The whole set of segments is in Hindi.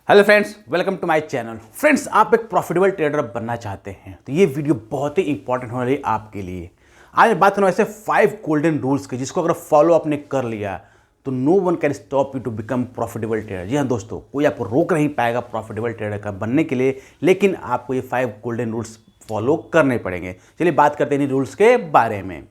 Hello friends, welcome to my channel. Friends, आप एक प्रॉफिटेबल ट्रेडर बनना चाहते हैं तो ये वीडियो बहुत ही इंपॉर्टेंट होने वाली है आपके लिए। आज मैं बात करना ऐसे 5 गोल्डन रूल्स की जिसको अगर फॉलो आपने कर लिया तो no one can stop you to become profitable trader. जी हाँ दोस्तों, कोई आपको रोक नहीं पाएगा प्रॉफिटेबल ट्रेडर का बनने के लिए, लेकिन आपको ये 5 गोल्डन रूल्स फॉलो करने पड़ेंगे। चलिए बात करते हैं इन रूल्स के बारे में।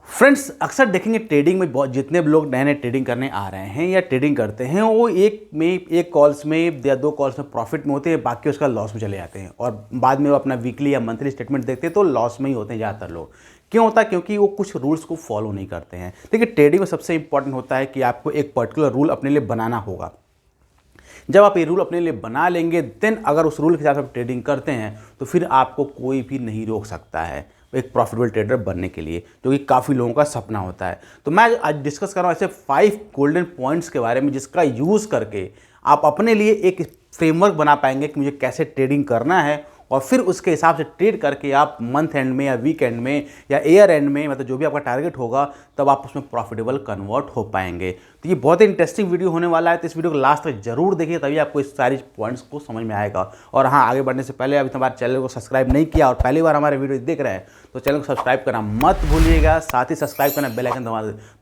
फ्रेंड्स, अक्सर देखेंगे ट्रेडिंग में बहुत जितने भी लोग नए नए ट्रेडिंग करने आ रहे हैं या ट्रेडिंग करते हैं वो एक कॉल्स में या 2 कॉल्स में प्रॉफिट में होते हैं, बाकी उसका लॉस में चले जाते हैं और बाद में वो अपना वीकली या मंथली स्टेटमेंट देखते हैं तो लॉस में ही होते हैं ज़्यादातर लोग। क्यों होता है? क्योंकि वो कुछ रूल्स को फॉलो नहीं करते हैं। देखिए, ट्रेडिंग में सबसे इंपॉर्टेंट होता है कि आपको एक पर्टिकुलर रूल अपने लिए बनाना होगा। जब आप ये रूल अपने लिए बना लेंगे देन अगर उस रूल के हिसाब से आप ट्रेडिंग करते हैं तो फिर आपको कोई भी नहीं रोक सकता है एक प्रॉफिटेबल ट्रेडर बनने के लिए, जो कि काफ़ी लोगों का सपना होता है। तो मैं आज डिस्कस कर रहा हूँ ऐसे 5 गोल्डन पॉइंट्स के बारे में जिसका यूज़ करके आप अपने लिए एक फ्रेमवर्क बना पाएंगे कि मुझे कैसे ट्रेडिंग करना है और फिर उसके हिसाब से ट्रेड करके आप मंथ एंड में या वीक एंड में या ईयर एंड में, मतलब जो भी आपका टारगेट होगा, तब आप उसमें प्रॉफिटेबल कन्वर्ट हो पाएंगे। तो ये बहुत ही इंटरेस्टिंग वीडियो होने वाला है, तो इस वीडियो को लास्ट तक जरूर देखिए, तभी आपको इस सारी पॉइंट्स को समझ में आएगा। और हाँ, आगे बढ़ने से पहले अभी हमारे चैनल को सब्सक्राइब नहीं किया और पहली बार हमारे वीडियो देख रहे हैं तो चैनल को सब्सक्राइब करना मत भूलिएगा, साथ ही सब्सक्राइब करना, बेल आइकन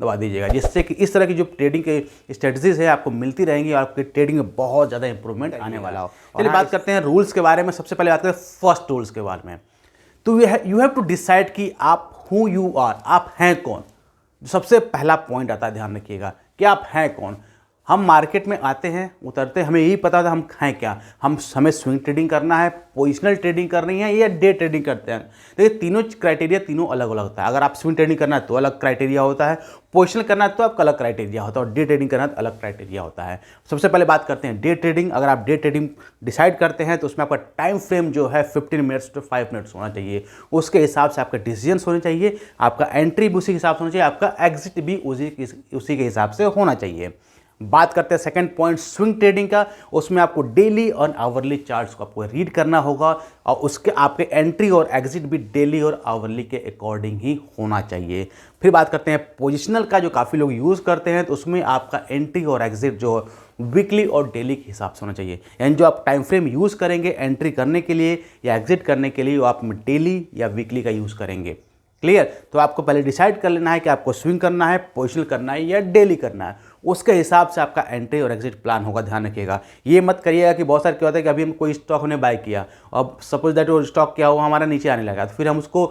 दबा दीजिएगा, जिससे कि इस तरह की जो ट्रेडिंग के स्ट्रेटजीज है आपको मिलती रहेंगी और आपकी ट्रेडिंग में बहुत ज़्यादा इंप्रूवमेंट आने वाला हो। चलिए बात करते हैं रूल्स के बारे में। सबसे पहले बात करें फर्स्ट रूल्स के बारे में। तो यू हैव टू डिसाइड कि आप हु यू आर, आप हैं कौन। सबसे पहला पॉइंट आता है, ध्यान रखिएगा कि आप हैं कौन। हम मार्केट में आते हैं, उतरते हैं, हमें यही पता था हम हैं क्या। हमें स्विंग ट्रेडिंग करना है, पोजिशनल ट्रेडिंग करनी है या डे ट्रेडिंग करते हैं। देखिए, तीनों क्राइटेरिया तीनों अलग अलग होता है। अगर आप स्विंग ट्रेडिंग करना है तो अलग क्राइटेरिया होता है, पोजिशनल करना है तो आपका अलग क्राइटेरिया होता है और डे ट्रेडिंग करना है तो अलग क्राइटेरिया होता है। सबसे पहले बात करते हैं डे ट्रेडिंग। अगर आप डे ट्रेडिंग डिसाइड करते हैं तो उसमें आपका टाइम फ्रेम जो है 15 मिनट्स टू 5 मिनट्स होना चाहिए। उसके हिसाब से आपका डिसीजंस होने चाहिए, आपका एंट्री भी उसी के हिसाब से होना चाहिए, आपका एग्जिट भी उसी के हिसाब से होना चाहिए। बात करते हैं सेकंड पॉइंट स्विंग ट्रेडिंग का। उसमें आपको डेली और आवरली चार्ट्स को आपको रीड करना होगा और उसके आपके एंट्री और एग्जिट भी डेली और आवरली के अकॉर्डिंग ही होना चाहिए। फिर बात करते हैं पोजिशनल का, जो काफ़ी लोग यूज़ करते हैं, तो उसमें आपका एंट्री और एग्जिट जो वीकली और डेली के हिसाब से होना चाहिए। यानी जो आप टाइम फ्रेम यूज़ करेंगे एंट्री करने के लिए या एग्जिट करने के लिए, वो आप डेली या वीकली का यूज़ करेंगे। क्लियर? तो आपको पहले डिसाइड कर लेना है कि आपको स्विंग करना है, पोजिशनल करना है या डेली करना है। उसके हिसाब से आपका एंट्री और एग्जिट प्लान होगा। ध्यान रखिएगा, ये मत करिएगा कि बहुत सारे क्या होता है कि अभी हम कोई स्टॉक हमने बाय किया और सपोज दैट वो स्टॉक क्या हुआ, हमारा नीचे आने लगा, तो फिर हम उसको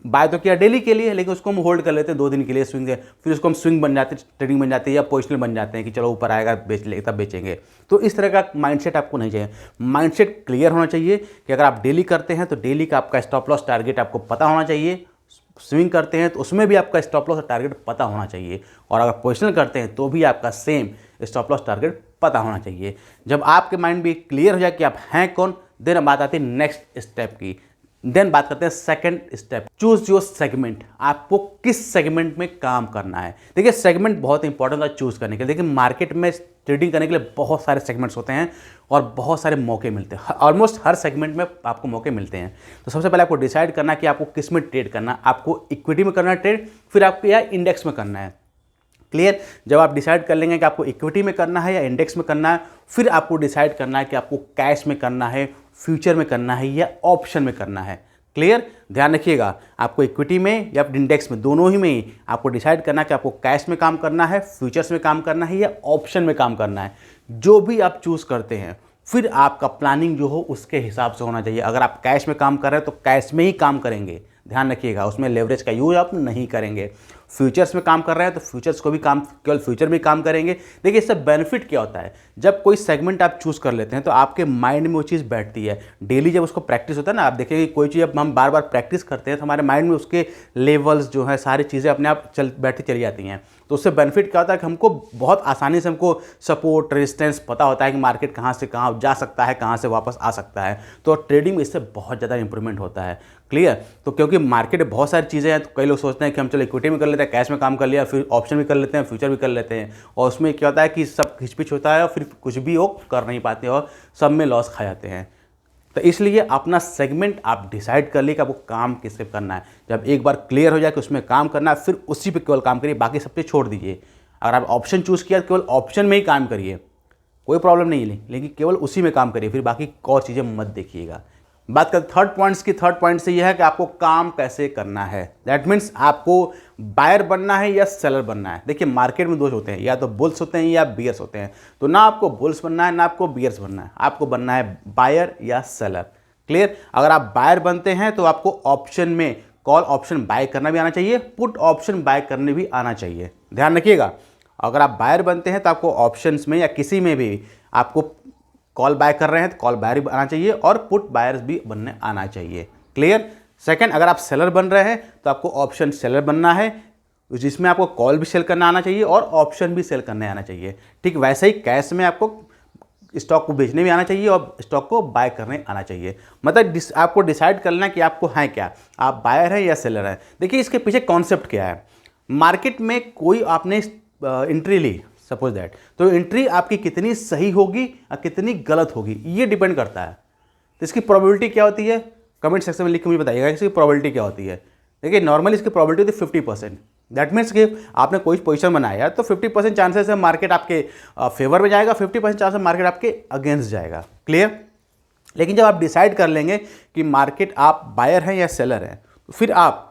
बाय तो किया डेली के लिए, लेकिन उसको हम होल्ड कर लेते हैं 2 दिन के लिए स्विंग है, फिर उसको हम स्विंग बन जाते हैं, ट्रेडिंग बन जाती है या पोजिशनल बन जाते हैं कि चलो ऊपर आएगा बेच ले तब बेचेंगे। तो इस तरह का माइंडसेट आपको नहीं चाहिए। माइंडसेट क्लियर होना चाहिए कि अगर आप डेली करते हैं तो डेली का आपका स्टॉप लॉस टारगेट आपको पता होना चाहिए, स्विंग करते हैं तो उसमें भी आपका स्टॉप लॉस टारगेट पता होना चाहिए, और अगर पोजिशनल करते हैं तो भी आपका सेम स्टॉप लॉस टारगेट पता होना चाहिए। जब आपके माइंड में क्लियर हो जाए कि आप हैं कौन, देन बात आती है नेक्स्ट स्टेप की। देन बात करते हैं second step, choose your segment. आपको किस सेगमेंट में काम करना है। देखिए, सेगमेंट बहुत इंपॉर्टेंट है चूज करने के लिए। देखिए, मार्केट में ट्रेडिंग करने के लिए बहुत सारे सेगमेंट्स होते हैं और बहुत सारे मौके मिलते हैं। ऑलमोस्ट हर सेगमेंट में आपको मौके मिलते हैं। तो सबसे पहले आपको डिसाइड करना है कि आपको किस में ट्रेड करना है। आपको इक्विटी में करना है ट्रेड, फिर आपको या इंडेक्स में करना है। क्लियर? जब आप डिसाइड कर लेंगे कि आपको इक्विटी में करना है या इंडेक्स में करना है, फिर आपको डिसाइड करना है कि आपको कैश में करना है, फ्यूचर में करना है या ऑप्शन में करना है। क्लियर? ध्यान रखिएगा, आपको इक्विटी में या इंडेक्स में, दोनों ही में ही आपको डिसाइड करना है कि आपको कैश में काम करना है, फ्यूचर्स में काम करना है या ऑप्शन में काम करना है। जो भी आप चूज़ करते हैं, फिर आपका प्लानिंग जो हो उसके हिसाब से होना चाहिए। अगर आप कैश में काम कर रहे हैं तो कैश में ही काम करेंगे, ध्यान रखिएगा, उसमें लेवरेज का यूज आप नहीं करेंगे। फ्यूचर्स में काम कर रहे हैं तो फ्यूचर्स को भी काम, केवल फ्यूचर में काम करेंगे। देखिए, इससे बेनिफिट क्या होता है, जब कोई सेगमेंट आप चूज़ कर लेते हैं तो आपके माइंड में वो चीज़ बैठती है। डेली जब उसको प्रैक्टिस होता है ना, आप देखेंगे कोई चीज़ अब हम बार बार प्रैक्टिस करते हैं तो हमारे माइंड में उसके लेवल्स जो है, सारी चीज़ें अपने आप बैठती चली जाती हैं। तो उससे बेनिफिट क्या होता है कि हमको बहुत आसानी से हमको सपोर्ट रेजिस्टेंस पता होता है कि मार्केट कहाँ से कहाँ जा सकता है, कहाँ से वापस आ सकता है। तो ट्रेडिंग में इससे बहुत ज़्यादा इंप्रूवमेंट होता है। क्लियर? तो क्योंकि मार्केट में बहुत सारी चीज़ें हैं, तो कई लोग सोचते हैं कि हम चलो इक्विटी में कर लेते हैं, कैश में काम कर लिया, फिर ऑप्शन भी कर लेते हैं, फ्यूचर भी कर लेते हैं, और उसमें क्या होता है कि सब खिचपिच होता है और फिर कुछ भी वो कर नहीं पाते और सब में लॉस खा जाते हैं। तो इसलिए अपना सेगमेंट आप डिसाइड कर लिए कि आपको काम किससे करना है। जब एक बार क्लियर हो जाए कि उसमें काम करना है, फिर उसी पे केवल काम करिए, बाकी सब पे छोड़ दीजिए। अगर आप ऑप्शन चूज़ किया तो केवल ऑप्शन में ही काम करिए, कोई प्रॉब्लम नहीं है, लेकिन केवल उसी में काम करिए, फिर बाकी और चीज़ें मत देखिएगा। बात करते थर्ड पॉइंट्स की। थर्ड पॉइंट से यह है कि आपको काम कैसे करना है। दैट मीन्स आपको बायर बनना है या सेलर बनना है। देखिए मार्केट में दो होते हैं, या तो बुल्स होते हैं या बियर्स होते हैं। तो ना आपको बुल्स बनना है ना आपको बियर्स बनना है, आपको बनना है बायर या सेलर। क्लियर? अगर आप बायर बनते हैं तो आपको ऑप्शन में कॉल ऑप्शन बाय करना भी आना चाहिए, पुट ऑप्शन बाय करने भी आना चाहिए। ध्यान रखिएगा, अगर आप बायर बनते हैं तो आपको ऑप्शंस में या किसी में भी आपको कॉल बाय कर रहे हैं तो कॉल बायर भी आना चाहिए और पुट बायर्स भी बनने आना चाहिए। क्लियर? सेकंड, अगर आप सेलर बन रहे हैं तो आपको ऑप्शन सेलर बनना है, जिसमें आपको कॉल भी सेल करना आना चाहिए और ऑप्शन भी सेल करने आना चाहिए। ठीक वैसे ही कैश में आपको स्टॉक को बेचने भी आना चाहिए और स्टॉक को बाय करने आना चाहिए। मतलब आपको डिसाइड करना है कि आपको है क्या, आप बायर हैं या सेलर हैं। देखिए इसके पीछे कॉन्सेप्ट क्या है। मार्केट में कोई आपने एंट्री ली, सपोज दैट, तो एंट्री आपकी कितनी सही होगी और कितनी गलत होगी ये डिपेंड करता है। तो इसकी प्रोबेबिलिटी क्या होती है, कमेंट सेक्शन में लिख के मुझे बताइएगा इसकी प्रोबेबिलिटी क्या होती है। देखिए नॉर्मली इसकी प्रोबेबिलिटी होती है 50%। दैट मीन्स कि आपने कोई पोजीशन बनाया तो 50% चांसेस है मार्केट आपके फेवर में जाएगा, 50% चांसेस मार्केट आपके अगेंस्ट जाएगा। क्लियर? लेकिन जब आप डिसाइड कर लेंगे कि मार्केट आप बायर हैं या सेलर हैं, तो फिर आप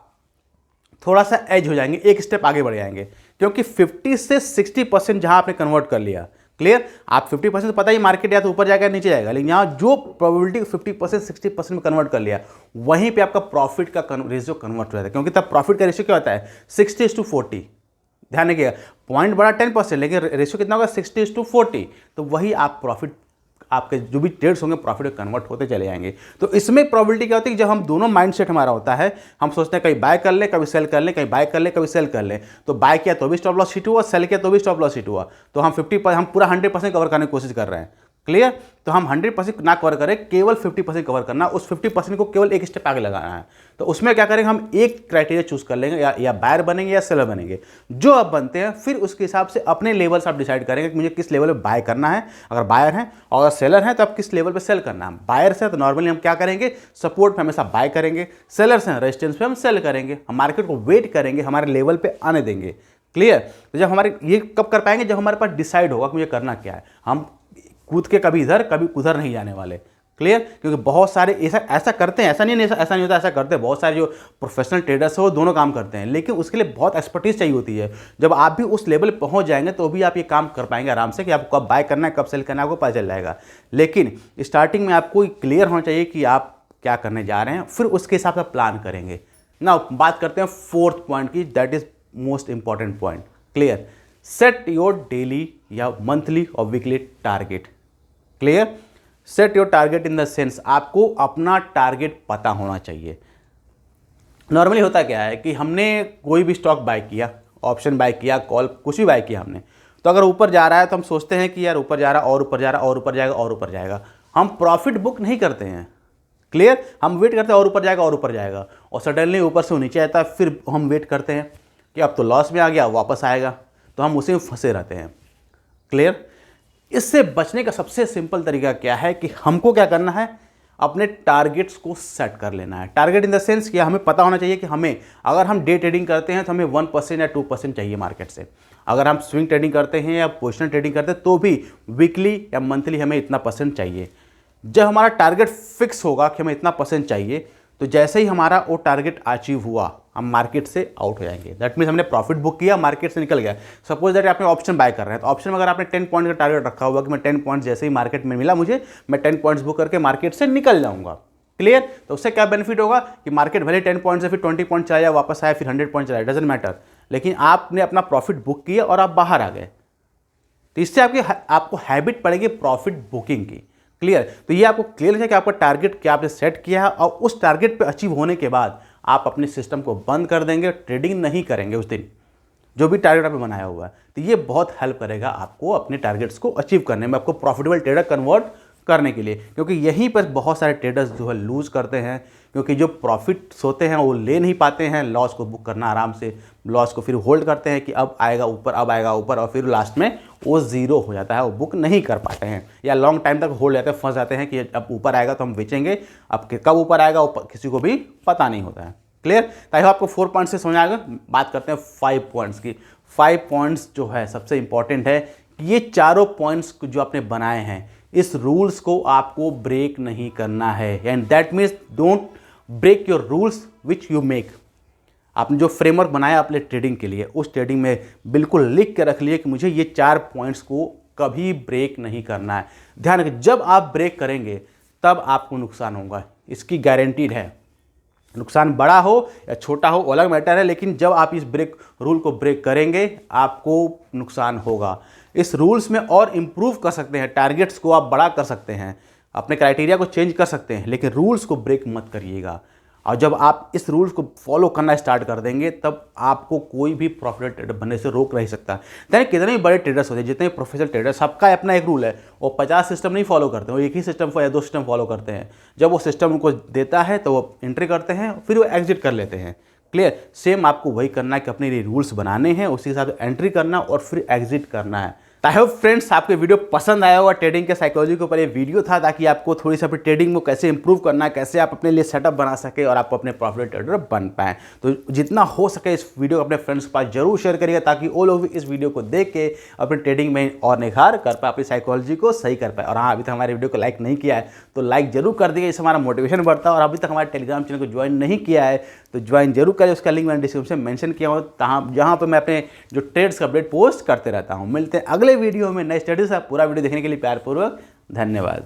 थोड़ा सा एज हो जाएंगे, एक स्टेप आगे बढ़ जाएंगे, क्योंकि 50 से 60% जहां आपने कन्वर्ट कर लिया। क्लियर? आप 50% पता ही मार्केट या तो ऊपर जाएगा नीचे जाएगा, लेकिन यहाँ जो प्रोबेबिलिटी 50% 60% में कन्वर्ट कर लिया, वहीं पे आपका प्रॉफिट का रेशियो कन्वर्ट हो जाता है। क्योंकि तब प्रॉफिट का रेशियो क्या होता है, 60:40। ध्यान रखिएगा, पॉइंट बड़ा 10%, लेकिन रेशियो कितना होगा, 60:40। तो वही आप प्रॉफिट, आपके जो भी ट्रेड्स होंगे प्रॉफिट में कन्वर्ट होते चले जाएंगे। तो इसमें प्रोबेबिलिटी क्या होती है कि जब हम दोनों माइंडसेट हमारा होता है, हम सोचते हैं कहीं बाय कर ले कभी सेल कर ले, कहीं बाय कर ले कभी सेल कर ले। तो बाय किया तो भी स्टॉप लॉस हिट हुआ, सेल किया तो भी स्टॉप लॉस हिट हुआ। तो हम हम पूरा 100% कवर करने की कोशिश कर रहे हैं। क्लियर? तो हम 100% ना कवर करें, केवल 50% कवर करना, उस 50% को केवल एक स्टेप आगे लगाना है। तो उसमें क्या करेंगे, हम एक क्राइटेरिया चूज कर लेंगे, या बायर बनेंगे या सेलर बनेंगे। जो आप बनते हैं फिर उसके हिसाब से अपने लेवल से आप डिसाइड करेंगे कि मुझे किस लेवल पे बाय करना है, अगर बायर हैं, और अगर सेलर हैं तो आप किस लेवल पे सेल करना है। बायर से तो नॉर्मली हम क्या करेंगे, सपोर्ट पे हमेशा बाय करेंगे, सेलर्स हैं रेजिस्टेंस पे हम सेल करेंगे, हम मार्केट को वेट करेंगे, हमारे लेवल पे आने देंगे। क्लियर? तो जब हमारे ये कब कर पाएंगे, जब हमारे पास डिसाइड होगा कि मुझे करना क्या है। हम कूद के कभी इधर कभी उधर नहीं जाने वाले। क्लियर? क्योंकि बहुत सारे ऐसा करते हैं, ऐसा नहीं होता, ऐसा करते हैं बहुत सारे जो प्रोफेशनल ट्रेडर्स हैं, वो दोनों काम करते हैं, लेकिन उसके लिए बहुत एक्सपर्टीज चाहिए होती है। जब आप भी उस लेवल पर पहुंच जाएंगे तो भी आप ये काम कर पाएंगे आराम से, कि आपको कब बाय करना है कब सेल करना है आपको पता चल जाएगा। लेकिन स्टार्टिंग में आपको क्लियर होना चाहिए कि आप क्या करने जा रहे हैं, फिर उसके हिसाब से प्लान करेंगे ना। बात करते हैं फोर्थ पॉइंट की, that is most important point. Clear? Set your daily या मंथली और weekly target. Clear? Set your target in the sense, आपको अपना टारगेट पता होना चाहिए। नॉर्मली होता क्या है कि हमने कोई भी स्टॉक बाय किया, ऑप्शन बाय किया, कॉल कुछ भी बाय किया हमने, तो अगर ऊपर जा रहा है तो हम सोचते हैं कि यार ऊपर जा रहा है और ऊपर जा रहा है और ऊपर जाएगा और ऊपर जाएगा, हम प्रॉफिट बुक नहीं करते हैं। क्लियर? हम वेट करते हैं और ऊपर जाएगा और ऊपर जाएगा, और सडनली ऊपर से नीचे आता है, फिर हम वेट करते हैं कि अब तो लॉस में आ गया, वापस आएगा, तो हम उसी में फंसे रहते हैं। क्लियर? इससे बचने का सबसे सिंपल तरीका क्या है कि हमको क्या करना है, अपने टारगेट्स को सेट कर लेना है। टारगेट इन द सेंस कि हमें पता होना चाहिए कि हमें, अगर हम डे ट्रेडिंग करते हैं तो हमें 1% या 2% चाहिए मार्केट से। अगर हम स्विंग ट्रेडिंग करते हैं या पोजिशनल ट्रेडिंग करते हैं तो भी वीकली या मंथली हमें इतना % चाहिए। जब हमारा टारगेट फिक्स होगा कि हमें इतना % चाहिए, तो जैसे ही हमारा वो टारगेट अचीव हुआ, हम मार्केट से आउट हो जाएंगे। दैट मीन्स हमने प्रॉफिट बुक किया, मार्केट से निकल गया। सपोज दैट आपने ऑप्शन बाय कर रहे हैं, तो ऑप्शन में अगर आपने 10 पॉइंट का टारगेट रखा हुआ कि मैं 10 पॉइंट जैसे ही मार्केट में मिला मुझे, मैं 10 पॉइंट्स बुक करके मार्केट से निकल जाऊंगा। क्लियर? तो उससे क्या बेनिफिट होगा कि मार्केट भले 10 पॉइंट से फिर 20 पॉइंट चला जाए, वापस आया, फिर 100 पॉइंट चला, डजंट मैटर, लेकिन आपने अपना प्रॉफिट बुक किया और आप बाहर आ गए। तो इससे आपको हैबिट पड़ेगी प्रॉफिट बुकिंग की। क्लियर? तो ये आपको क्लियर है कि आपका टारगेट क्या आपने सेट किया है, और उस टारगेट पे अचीव होने के बाद आप अपने सिस्टम को बंद कर देंगे, ट्रेडिंग नहीं करेंगे उस दिन, जो भी टारगेट आपने बनाया हुआ है। तो ये बहुत हेल्प करेगा आपको अपने टारगेट्स को अचीव करने में, आपको प्रॉफिटेबल ट्रेडर कन्वर्ट करने के लिए, क्योंकि यहीं पर बहुत सारे ट्रेडर्स जो है लूज़ करते हैं, क्योंकि जो प्रॉफिट्स होते हैं वो ले नहीं पाते हैं, लॉस को बुक करना आराम से, लॉस को फिर होल्ड करते हैं कि अब आएगा ऊपर, अब आएगा ऊपर, और फिर लास्ट में वो ज़ीरो हो जाता है, वो बुक नहीं कर पाते हैं या लॉन्ग टाइम तक होल्ड जाते हैं, फंस जाते हैं कि अब ऊपर आएगा तो हम बेचेंगे, अब कब ऊपर आएगा किसी को भी पता नहीं होता है। क्लियर? ताकि आपको 4 पॉइंट्स से समझ आएगा। बात करते हैं 5 पॉइंट्स की। 5 पॉइंट्स जो है सबसे इंपॉर्टेंट है कि ये चारों पॉइंट्स जो आपने बनाए हैं, इस रूल्स को आपको ब्रेक नहीं करना है, and that means don't break your rules which you make. आपने जो फ्रेमवर्क बनाया अपने ट्रेडिंग के लिए, उस ट्रेडिंग में बिल्कुल लिख के रख लिए कि मुझे ये 4 पॉइंट्स को कभी ब्रेक नहीं करना है। ध्यान रखिए, जब आप ब्रेक करेंगे तब आपको नुकसान होगा, इसकी गारंटीड है। नुकसान बड़ा हो या छोटा हो अलग मैटर है, लेकिन जब आप इस रूल को ब्रेक करेंगे आपको नुकसान होगा। इस रूल्स में और इम्प्रूव कर सकते हैं, टारगेट्स को आप बड़ा कर सकते हैं, अपने क्राइटेरिया को चेंज कर सकते हैं, लेकिन रूल्स को ब्रेक मत करिएगा। और जब आप इस रूल्स को फॉलो करना स्टार्ट कर देंगे तब आपको कोई भी प्रॉफिट ट्रेडर बनने से रोक नहीं सकता। चाहे कितने भी बड़े ट्रेडर्स होते हैं, जितने भी प्रोफेशनल ट्रेडर्स, सबका अपना एक रूल है। वो 50 सिस्टम नहीं फॉलो करते, वो एक ही सिस्टम या 2 सिस्टम फॉलो करते हैं। जब वो सिस्टम उनको देता है तो वो एंट्री करते हैं, फिर वो एग्जिट कर लेते हैं। क्लियर? सेम आपको वही करना है कि अपने लिए रूल्स बनाने हैं, उसी हिसाब से एंट्री करना और फिर एग्जिट करना है। आई होप फ्रेंड्स आपके वीडियो पसंद आया होगा। ट्रेडिंग के साइकोलॉजी के ऊपर ये वीडियो था, ताकि आपको थोड़ी सी अपनी ट्रेडिंग को कैसे इंप्रूव करना है, कैसे आप अपने लिए सेटअप बना सके और आप अपने प्रॉफिट ट्रेडर बन पाएँ। तो जितना हो सके इस वीडियो को अपने फ्रेंड्स के पास जरूर शेयर करिएगा, ताकि वो लोग भी इस वीडियो को देख के अपने ट्रेडिंग में और निखार कर पाए, अपनी साइकोलॉजी को सही कर पाए। और हाँ, अभी तक हमारे वीडियो को लाइक नहीं किया है तो लाइक जरूर कर दीजिए, इससे हमारा मोटिवेशन बढ़ता है। और अभी तक हमारे टेलीग्राम चैनल को ज्वाइन नहीं किया है तो ज्वाइन जरूर करें, उसका लिंक मैंने डिस्क्रिप्शन में मेंशन किया हुआ, जहाँ पर मैं अपने जो ट्रेड्स का अपडेट पोस्ट करते रहता हूँ। मिलते हैं अगले वीडियो में नए स्टडीज। पूरा वीडियो देखने के लिए प्यारपूर्वक धन्यवाद।